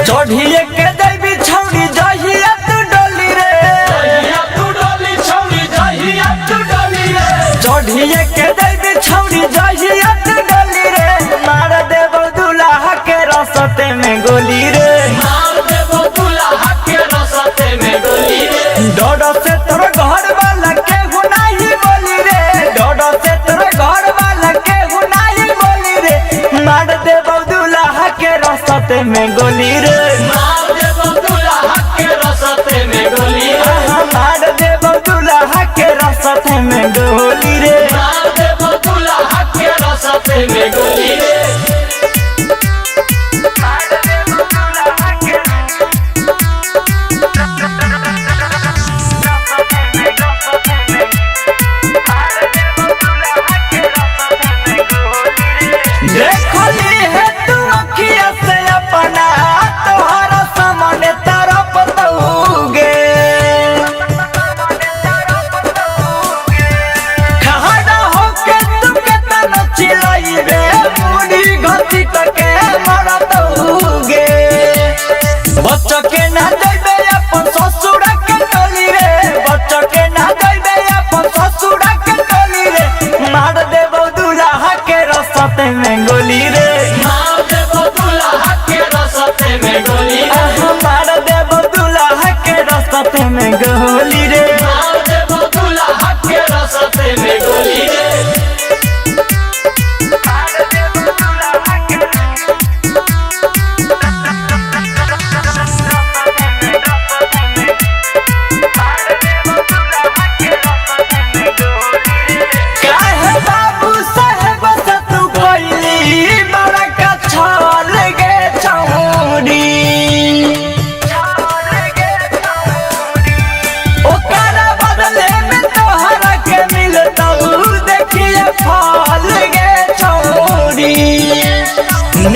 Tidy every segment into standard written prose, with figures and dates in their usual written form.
चढ़िए के देवी छौरी जहिया तू डोली रे, जहिया तू डोली छौरी जहिया तू डोली रे, चढ़िए के देवी छौरी जहिया तू डोली रे, मार देबो दुल्हा के रसते में गोली रे, मार देबो दुल्हा के रसते में गोली रे, डोडो से तोर घर वाला के हुनाई बोली रे, डोडो से तोर घर वाला के हुनाई बोली रे, मार देबो दुल्हा के रसते में गोली रे, मार देबो दुल्हा के रसते में गोली रे, मार देबो दुल्हा के रसते में गोली रे। मार देबो दुल्हा के रसते में गोली रे। देखली है तू अखिया से अपना तोहरा सामने तरफ तऊगे, खड़ा होके तू केतना चिल्लाइबे, मुड़ी घसी तके मरतऊगे, बच्चा के ना देबे अपन ससुर के टोली रे, बच्चा के ना देबे अपन ससुर के टोली रे, मार देबो दुल्हा के रसते में गोली रे, मार देबो दुल्हा के रसते में गोली रे, मार देबो दुल्हा के रसते में गोली रे। मार देबो दुल्हा के रसते में गोली रे। काहे बाबू साहेब से तू कोइली बड़ा कछल गे छौरी, ओकरा बदले में तोहरा के मिलतौ देखिए फल गे छौरी,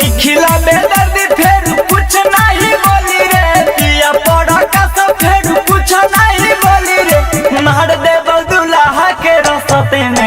निखिला में दर्द फेर कुछ नहीं बोली रे, पिया पड़ा का सब फेर कुछ नहीं बोली रे, मार देबो दुल्हा के रसते में